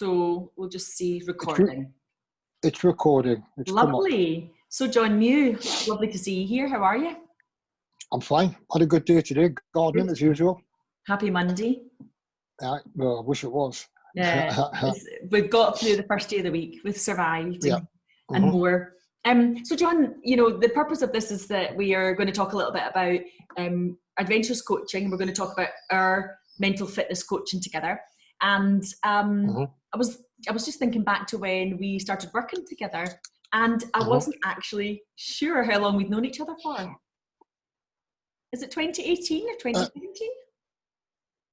So we'll just see recording. It's recording. It's lovely. So John Mew, lovely to see you here. How are you? I'm fine. Had a good day today. Gardening as usual. Happy Monday. Well, I wish it was. We've got through the first day of the week. We've survived and more. So John, the purpose of this is that we are going to talk a little bit about Adventurous Coaching. We're going to talk about our mental fitness coaching together. And I was just thinking back to when we started working together, and I wasn't actually sure how long we'd known each other for. Is it 2018 or 2017?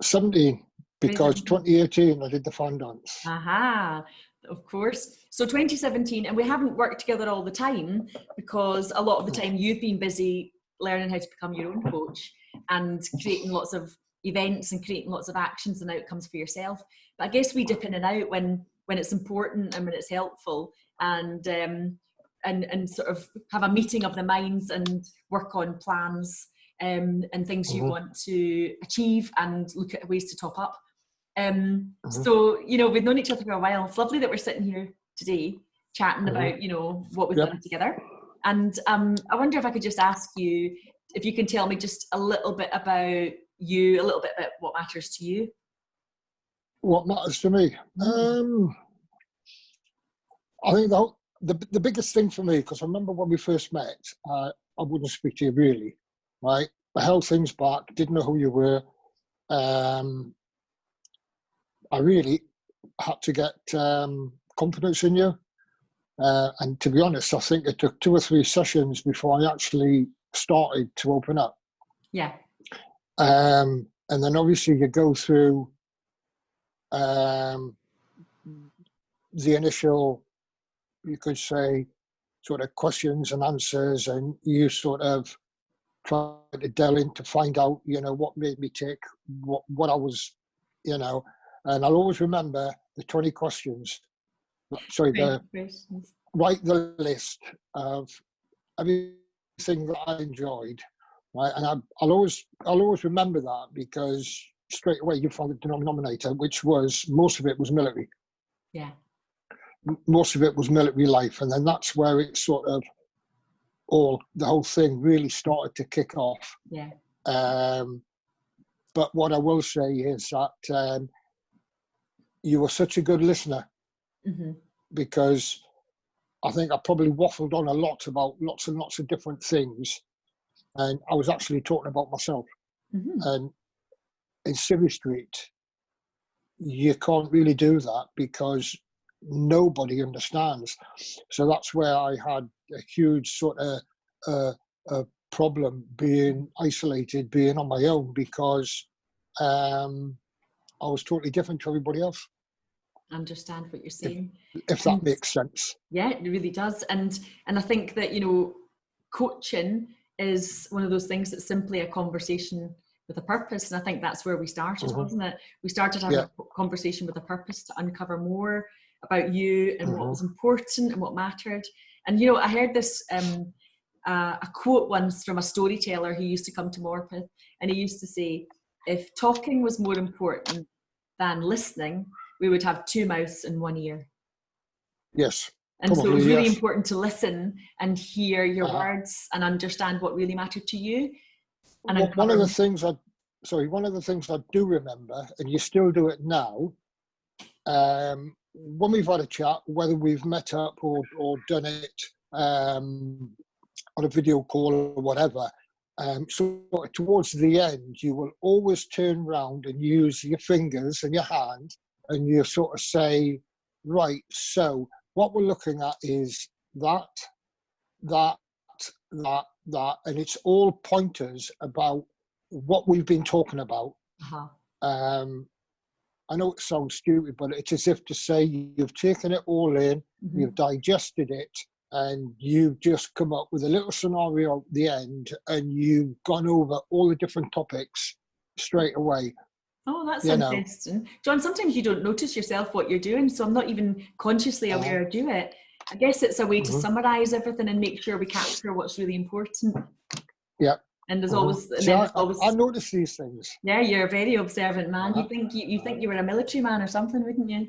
17, because 2018 I did the fan dance. Aha, of course. So 2017, and we haven't worked together all the time because a lot of the time you've been busy learning how to become your own coach and creating lots of events and creating lots of actions and outcomes for yourself. But I guess we dip in and out when it's important and when it's helpful, and sort of have a meeting of the minds and work on plans and things you want to achieve and look at ways to top up. So, we've known each other for a while. It's lovely that we're sitting here today chatting about, what we've done together. And I wonder if I could just ask you if you can tell me just a little bit about you, a little bit about what matters to you. What matters to me? I think the biggest thing for me, because I remember when we first met, I wouldn't speak to you really, right? I held things back, didn't know who you were. I really had to get confidence in you. And to be honest, I think it took 2 or 3 sessions before I actually started to open up. Yeah. And then obviously you go through the initial, you could say, sort of questions and answers, and you sort of try to delve in to find out, what made me tick, what I was, and I'll always remember the 20 questions. Sorry, write the list of everything that I enjoyed, right? And I'll always remember that, because straight away you found the denominator, which was most of it was military. Yeah. Most of it was military life, and then that's where it sort of the whole thing really started to kick off. Yeah. But what I will say is that you were such a good listener, because I think I probably waffled on a lot about lots and lots of different things, and I was actually talking about myself. And in Civvy Street, you can't really do that because nobody understands. So that's where I had a huge sort of a problem being isolated, being on my own, because I was totally different to everybody else. Understand what you're saying. If that makes sense. Yeah, it really does. And I think that, coaching is one of those things that's simply a conversation with a purpose. And I think that's where we started, wasn't it? We started having a conversation with a purpose to uncover more about you and what was important and what mattered. And, I heard this, a quote once from a storyteller who used to come to Morpeth, and he used to say, if talking was more important than listening, we would have 2 mouths and 1 ear. Yes. And so it was really important to listen and hear your words and understand what really mattered to you. And one of the things I do remember, and you still do it now, when we've had a chat, whether we've met up or done it on a video call or whatever, so towards the end, you will always turn around and use your fingers and your hand, and you sort of say, right, so what we're looking at is that, and it's all pointers about what we've been talking about. I know it sounds stupid, but it's as if to say you've taken it all in, you've digested it, and you've just come up with a little scenario at the end, and you've gone over all the different topics straight away. Oh, that's interesting. John, sometimes you don't notice yourself what you're doing, so I'm not even consciously aware I do it. I guess it's a way to summarise everything and make sure we capture what's really important. Yeah. And there's always, I notice these things. Yeah, you're a very observant man. You think you were a military man or something, wouldn't you?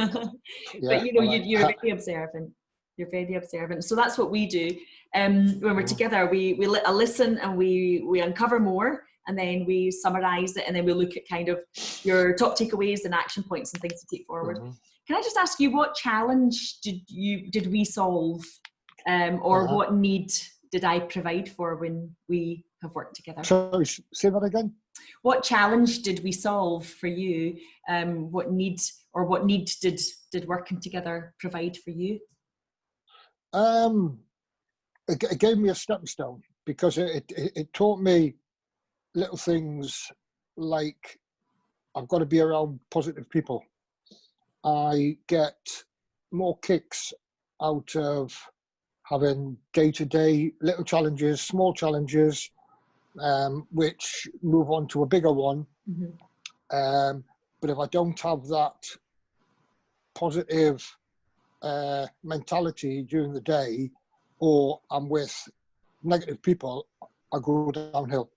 Yeah, But you're very observant. You're very observant. So that's what we do. When we're together, we listen and we uncover more, and then we summarize it, and then we look at kind of your top takeaways and action points and things to take forward. Can I just ask you, what challenge did we solve, or what need did I provide for when we have worked together? Sorry, say that again. What challenge did we solve for you? What need did working together provide for you? It gave me a stepping stone, because it taught me little things like I've got to be around positive people. I get more kicks out of having day-to-day little challenges, small challenges, which move on to a bigger one. But if I don't have that positive mentality during the day, or I'm with negative people, I go downhill.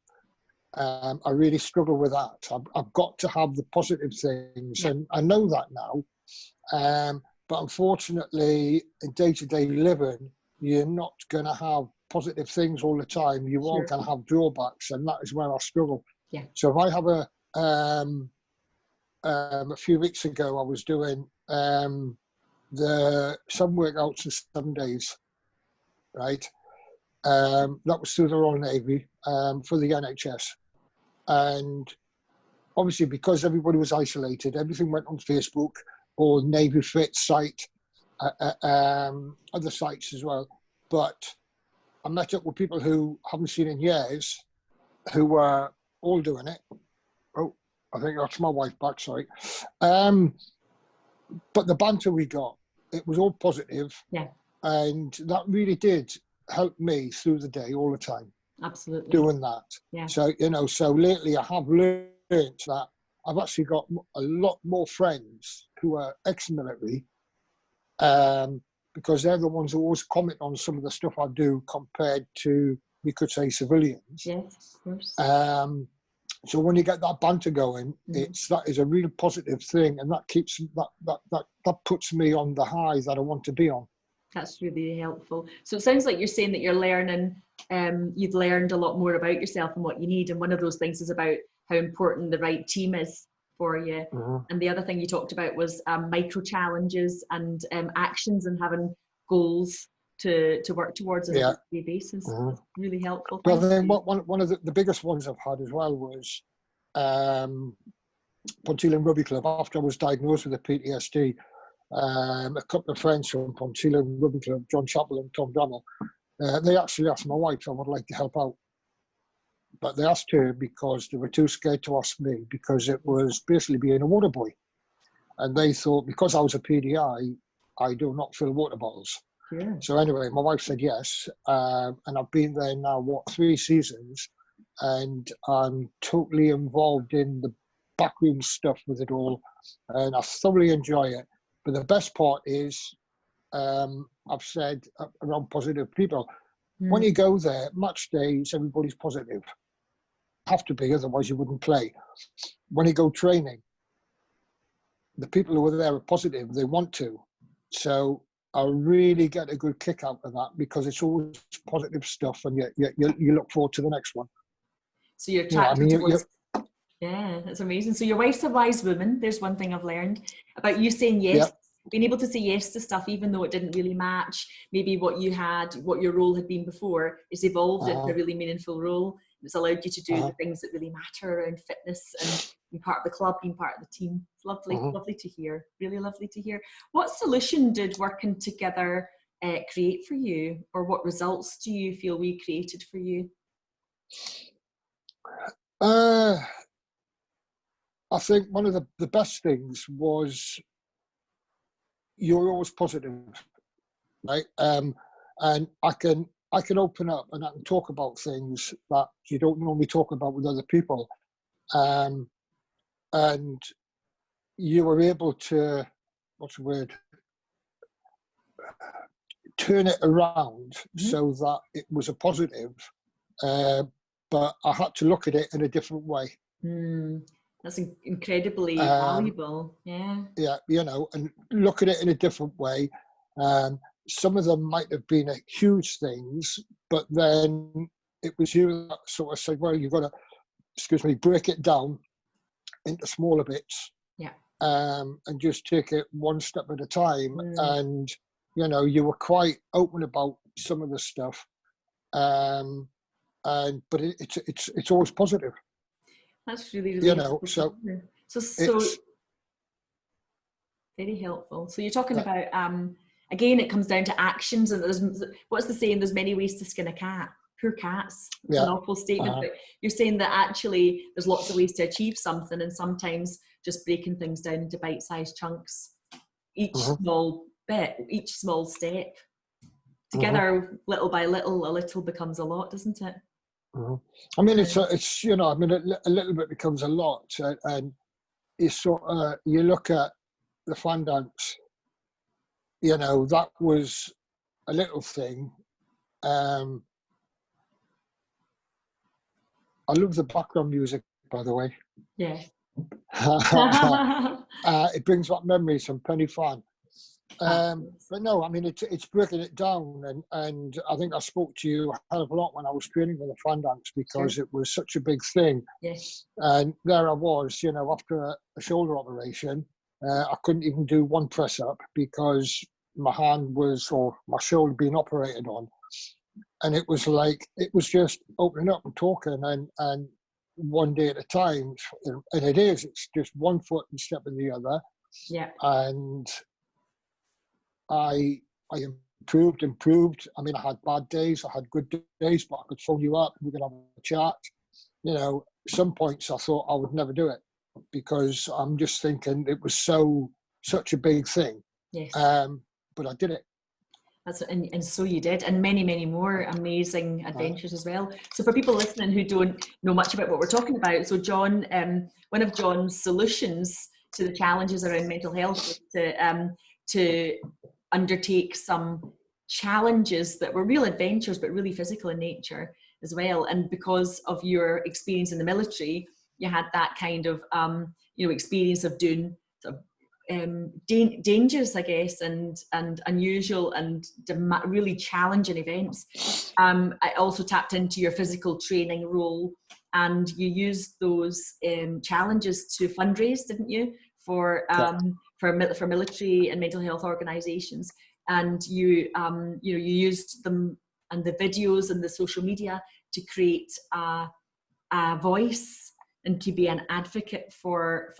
I really struggle with that. I've got to have the positive things, and I know that now. But unfortunately, in day-to-day living, you're not going to have positive things all the time. You are going to have drawbacks, and that is where I struggle. Yeah. So if I have a few weeks ago, I was doing some workouts in 7 days, right? That was through the Royal Navy for the NHS. And obviously, because everybody was isolated, everything went on Facebook or Navy Fit site, other sites as well. But I met up with people who I haven't seen in years, who were all doing it. Oh, I think that's my wife back, sorry. But the banter we got, it was all positive. Yeah. And that really did help me through the day all the time. Absolutely. Doing that. Yeah. So, so lately I have learned that I've actually got a lot more friends who are ex-military, because they're the ones who always comment on some of the stuff I do compared to, we could say, civilians. Yes, of course. So when you get that banter going, that is a really positive thing, and that keeps that puts me on the high that I want to be on. That's really helpful. So it sounds like you're saying that you're learning, you've learned a lot more about yourself and what you need. And one of those things is about how important the right team is for you. And the other thing you talked about was micro challenges and actions, and having goals to work towards on a daily basis. That's really helpful. Well, then one of the biggest ones I've had as well was Ponteland Rugby Club. After I was diagnosed with a PTSD, a couple of friends from Ponteland Rugby Club, John Chappell and Tom Drummond, they actually asked my wife if I would like to help out. But they asked her because they were too scared to ask me, because it was basically being a water boy. And they thought, because I was a PDI, I do not fill water bottles. Yeah. So anyway, my wife said yes. And I've been there now, 3 seasons? And I'm totally involved in the backroom stuff with it all. And I thoroughly enjoy it. But the best part is, I've said around positive people, when you go there, match days, everybody's positive. Have to be, otherwise you wouldn't play. When you go training, the people who are there are positive, they want to. So I really get a good kick out of that, because it's always positive stuff, and you look forward to the next one. So you're attracted towards... Yeah, that's amazing. So your wife's a wise woman. There's one thing I've learned about you saying yes, being able to say yes to stuff, even though it didn't really match maybe what your role had been before. It's evolved into a really meaningful role. It's allowed you to do the things that really matter around fitness and being part of the club, being part of the team. It's lovely, lovely to hear. Really lovely to hear. What solution did working together create for you, or what results do you feel we created for you? I think one of the best things was you're always positive, right? And I can open up and I can talk about things that you don't normally talk about with other people. And you were able to, turn it around so that it was a positive, but I had to look at it in a different way. That's incredibly valuable. Yeah. Yeah, you know, and look at it in a different way. Some of them might have been huge things, but then it was you that sort of said, well, you've got to, break it down into smaller bits. Yeah. And just take it one step at a time. And, you know, you were quite open about some of the stuff. But it's always positive. That's really, really, you know, so very helpful. So you're talking about, again, it comes down to actions, and what's the saying? There's many ways to skin a cat. Poor cats. It's an awful statement, but you're saying that actually there's lots of ways to achieve something, and sometimes just breaking things down into bite-sized chunks, each small bit, each small step, together, little by little, a little becomes a lot, doesn't it? I mean, it's you know, I mean, a little bit becomes a lot, and it's sort of, you look at the fun dance, you know, that was a little thing. I love the background music, by the way. Yeah. It brings back memories from Penny Fan. But no, I mean, it's breaking it down, and I think I spoke to you a hell of a lot when I was training for the fan dance, because it was such a big thing. Yes. And there I was, you know, after a shoulder operation, I couldn't even do one press up because my hand was, or my shoulder being operated on. And it was like, it was just opening up and talking, and one day at a time. And it's just one foot and step in the other. Yeah. And I improved. I mean, I had bad days, I had good days, but I could phone you up, we could have a chat. You know, some points I thought I would never do it, because I'm just thinking it was such a big thing. Yes. But I did it. And so you did, and many, many more amazing adventures as well. So for people listening who don't know much about what we're talking about, so John, one of John's solutions to the challenges around mental health was to undertake some challenges that were real adventures, but really physical in nature as well. And because of your experience in the military, you had that kind of experience of doing sort of dangerous, I guess, and unusual and really challenging events. I also tapped into your physical training role, and you used those challenges to fundraise, didn't you, for military and mental health organisations. And you used them and the videos and the social media to create a voice and to be an advocate for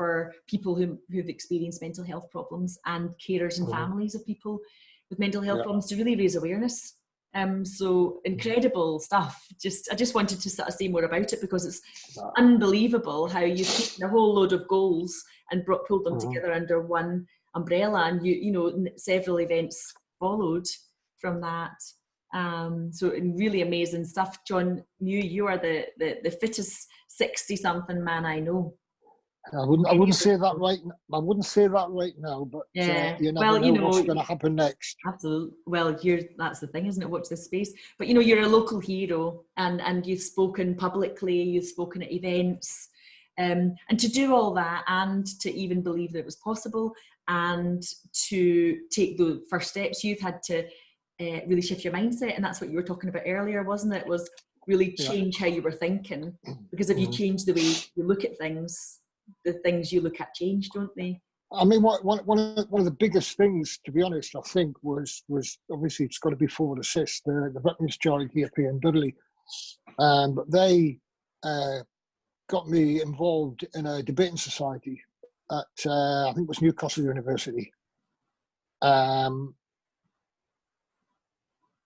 people who've experienced mental health problems, and carers and families of people with mental health problems, to really raise awareness. So incredible stuff. I just wanted to sort of say more about it, because it's unbelievable how you've taken a whole load of goals and pulled them together under one umbrella, and you know several events followed from that. So really amazing stuff. John Mew, you are the fittest 60-something man I know. I wouldn't say that right. I wouldn't say that right now, but you never know what's going to happen next. Absolutely. Well, that's the thing, isn't it? Watch this space. But you know, you're a local hero, and you've spoken publicly. You've spoken at events, and to do all that, and to even believe that it was possible, and to take the first steps, you've had to really shift your mindset, and that's what you were talking about earlier, wasn't it? Was really change how you were thinking, because if you change the way you look at things, the things you look at change, don't they? I mean, one of the biggest things, to be honest, I think was obviously it's got to be Forward Assist, the veterans charity here in Dudley, but they got me involved in a debating society at I think it was Newcastle University,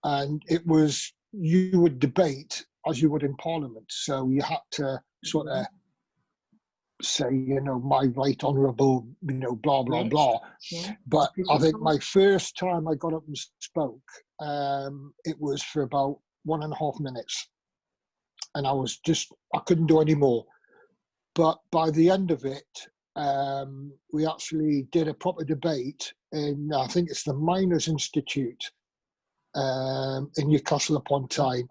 and it was, you would debate as you would in Parliament, so you had to sort of say, you know, my right honourable, you know, blah blah blah. But I think my first time I got up and spoke, it was for about 1.5 minutes, and I couldn't do any more. But by the end of it, we actually did a proper debate in, I think it's the Miners Institute in Newcastle upon Tyne,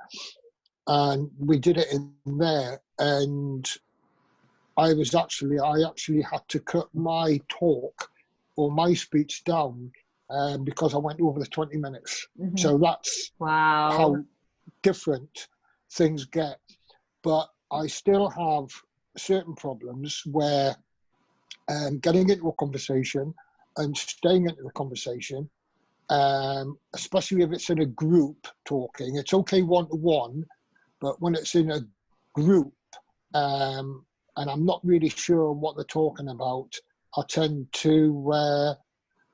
and we did it in there, and I actually had to cut my talk or my speech down because I went over the 20 minutes. Mm-hmm. So that's how different things get. But I still have certain problems where getting into a conversation and staying into the conversation, especially if it's in a group talking. It's okay one-to-one, but when it's in a group and I'm not really sure what they're talking about, I tend to,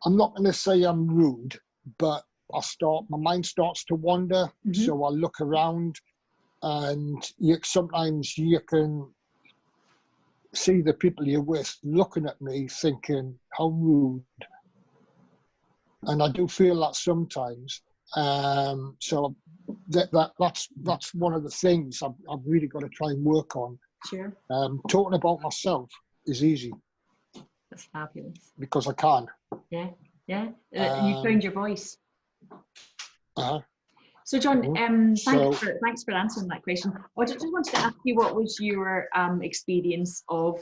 I'm not going to say I'm rude, but my mind starts to wander. Mm-hmm. So I look around and sometimes you can see the people you're with looking at me thinking, how rude. And I do feel that sometimes. So that's one of the things I've really got to try and work on. Sure. Talking about myself is easy. That's fabulous. Because I can. Yeah. You found your voice. Uh-huh. So John, thanks for answering that question. I just wanted to ask you, what was your experience of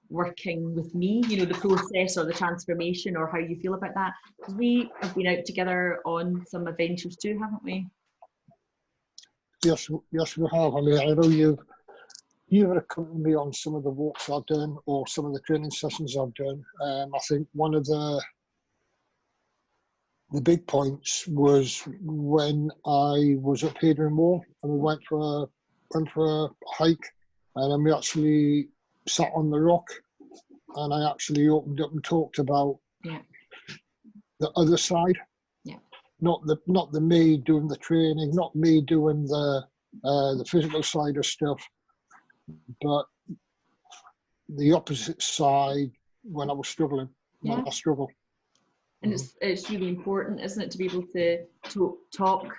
working with me? You know, the process or the transformation, or how you feel about that. We have been out together on some adventures too, haven't we? Yes, we have. I mean, I know you've accompanied me on some of the walks I've done or some of the training sessions I've done. I think one of the big points was when I was up here in Moor and we went for a hike, and then we actually sat on the rock and I actually opened up and talked about the other side. Yeah. Not the me doing the training, not me doing the physical side of stuff, but the opposite side when I was struggling, when I struggle. And it's really important, isn't it, to be able to talk,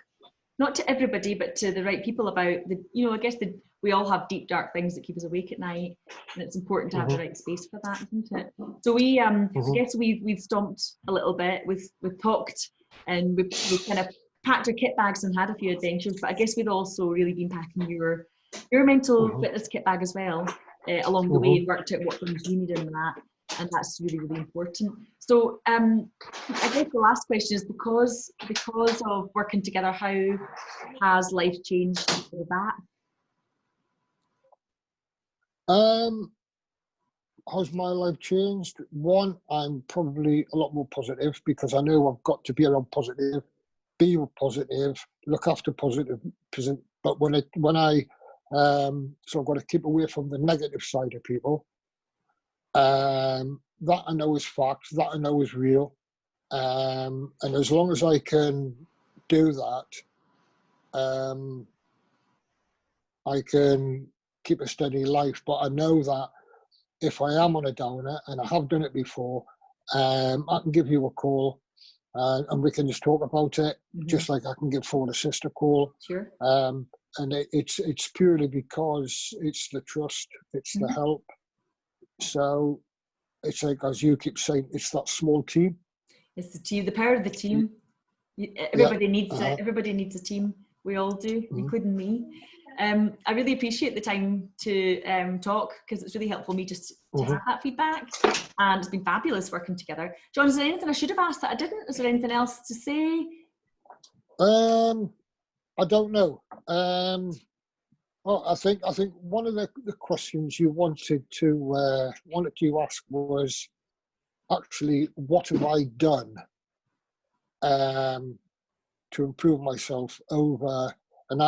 not to everybody, but to the right people about I guess we all have deep, dark things that keep us awake at night, and it's important to have the right space for that, isn't it? So we, I guess we've stomped a little bit, we've talked, and we've kind of packed our kit bags and had a few adventures, but I guess we've also really been packing your mental fitness kit bag as well, along the way, and worked out what things you need in that. And that's really, really important. So I guess the last question is, because of working together, how has life changed for that? How's my life changed? One, I'm probably a lot more positive because I know I've got to be around positive, be positive, look after positive. But when I so I've got to keep away from the negative side of people. That I know is fact, that I know is real, and as long as I can do that, I can keep a steady life. But I know that if I am on a downer, and I have done it before, I can give you a call and we can just talk about it, just like I can give Ford a sister call. Sure. And it's purely because it's the trust, it's the help. So it's like, as you keep saying, it's that small team. It's the team, the power of the team. Everybody needs it. Everybody needs a team. We all do, including me. I really appreciate the time to talk, because it's really helpful me just to have that feedback, and it's been fabulous working together. John, is there anything I should have asked that I didn't? Is there anything else to say? I don't know. Well, I think one of the questions you wanted to ask was actually, what have I done to improve myself over, and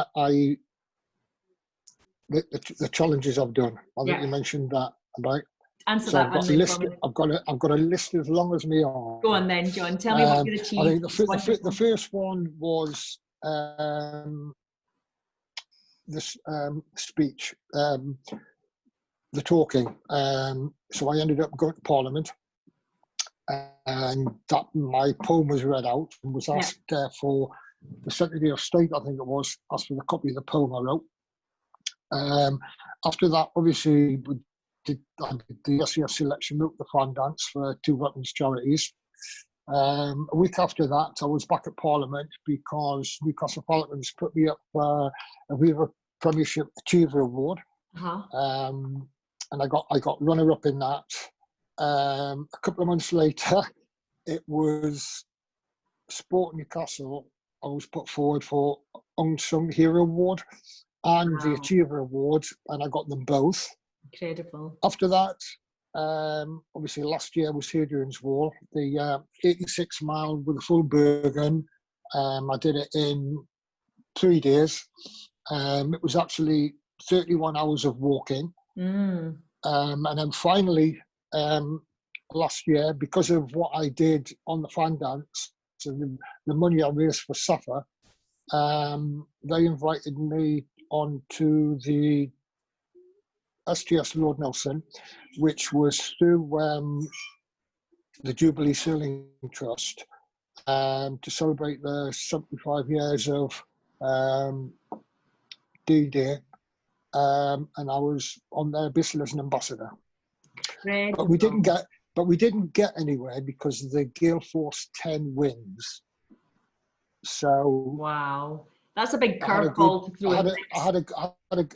the challenges I've done. I think you mentioned that, right? Answer so that I've got one. a list. I've got a list as long as me arm. Go on then, John. Tell me what you achieved. I think the first one was this speech, the talking. So I ended up going to Parliament, and that my poem was read out and was asked for the Secretary of State, I think it was, asked for the copy of the poem I wrote. After that, obviously, I did the SES selection route, the fan dance for 2 weapons charities. A week after that, I was back at Parliament because Newcastle Falcons put me up for a Viva Premiership Achiever Award. and I got runner up in that. A couple of months later, it was Sport Newcastle. I was put forward for Unsung Hero Award and the Achiever Award, and I got them both. Incredible. After that, obviously last year was Hadrian's Wall, the 86 mile with a full Bergen. I did it in 3 days. It was actually 31 hours of walking. And then finally, last year, because of what I did on the fan dance and the money I raised for SAFA, they invited me onto the STS Lord Nelson, which was through the Jubilee Sailing Trust, to celebrate the 75 years of D-Day, and I was on there basically as an ambassador. But we didn't get anywhere because the Gale Force 10 wins. So wow, that's a big curveball to throw in.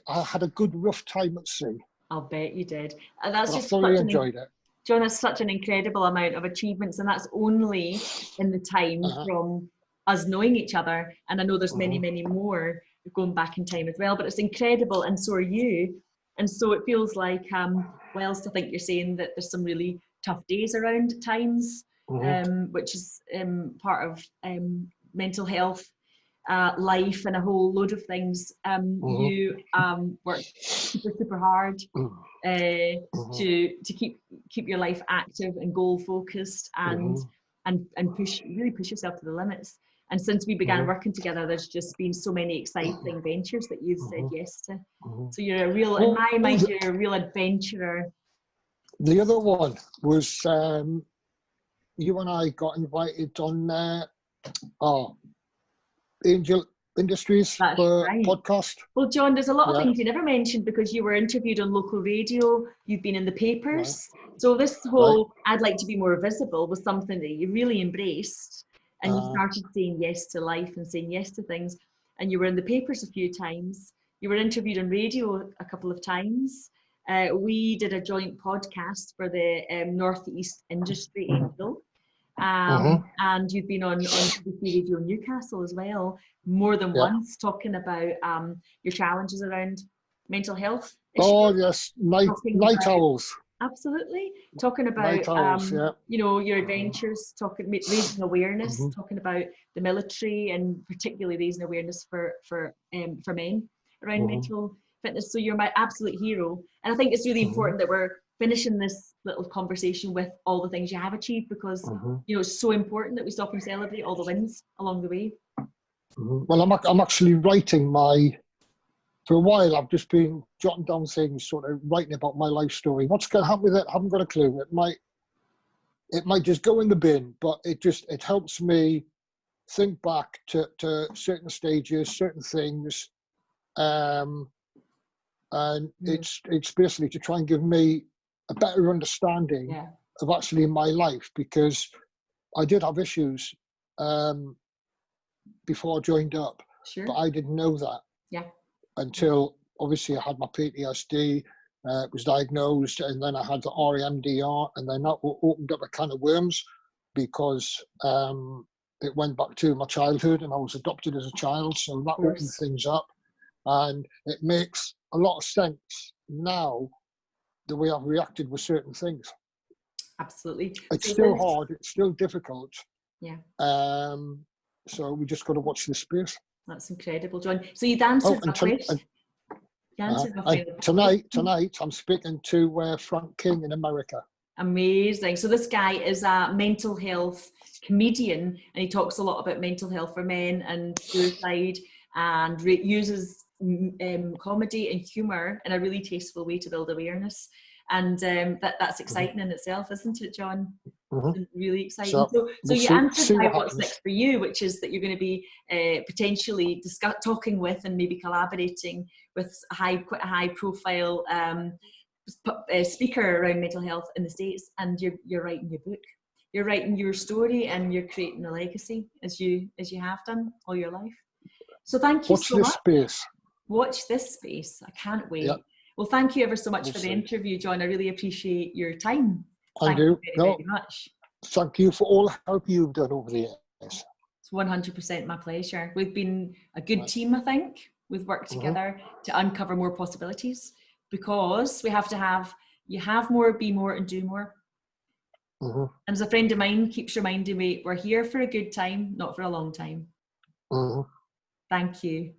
I had a good rough time at sea. I'll bet you did. And that's But just I thoroughly enjoyed it. John has such an incredible amount of achievements, and that's only in the time from us knowing each other. And I know there's many, many more going back in time as well, but it's incredible, and so are you. And so it feels like, whilst I think you're saying that there's some really tough days around at times, which is part of mental health, life, and a whole load of things. You work super hard to keep your life active and goal focused, and push yourself to the limits. And since we began working together, there's just been so many exciting ventures that you've said yes to. So you're a real, in my mind, you're a real adventurer. The other one was you and I got invited on Angel Industries podcast. Well, John, there's a lot of things you never mentioned because you were interviewed on local radio, you've been in the papers. So this whole I'd like to be more visible was something that you really embraced, and you started saying yes to life and saying yes to things, and you were in the papers a few times. You were interviewed on radio a couple of times. We did a joint podcast for the Northeast Industry Angel. And you've been on BBC Radio Newcastle as well, more than once, talking about your challenges around mental health issues. Oh yes, night owls. Absolutely, talking about your adventures, raising awareness, talking about the military, and particularly raising awareness for men around mental fitness. So you're my absolute hero, and I think it's really important that we're finishing this little conversation with all the things you have achieved, because it's so important that we stop and celebrate all the wins along the way. Well, I'm actually writing for a while I've just been jotting down things, sort of writing about my life story. What's going to happen with it? I haven't got a clue. It might just go in the bin, but it helps me think back to certain stages, certain things, and it's basically to try and give me a better understanding of actually my life, because I did have issues before I joined up, but I didn't know that until obviously I had my PTSD, it was diagnosed, and then I had the REMDR, and then that opened up a can of worms, because it went back to my childhood, and I was adopted as a child, so that opened things up, and it makes a lot of sense now the way I've reacted with certain things. Absolutely. It's still hard, it's still difficult. Yeah. So we just got to watch this space. That's incredible, John. So you answered my question. Tonight I'm speaking to Frank King in America. Amazing. So this guy is a mental health comedian, and he talks a lot about mental health for men and suicide, and uses comedy and humour in a really tasteful way to build awareness. And that's exciting in itself, isn't it, John? Really exciting. So you answered my what's next for you, which is that you're going to be potentially talking with and maybe collaborating with quite a high profile speaker around mental health in the States, and you're writing your book. You're writing your story, and you're creating a legacy as you have done all your life. So thank you so much. Watch this space. Watch this space. I can't wait. Yep. Well, thank you ever so much for the interview, John. I really appreciate your time. Thank you very much. Thank you for all the help you've done over the years. It's 100% my pleasure. We've been a good team, I think. We've worked together to uncover more possibilities, because we have to have, you have more, be more, and do more. And as a friend of mine keeps reminding me, we're here for a good time, not for a long time. Thank you.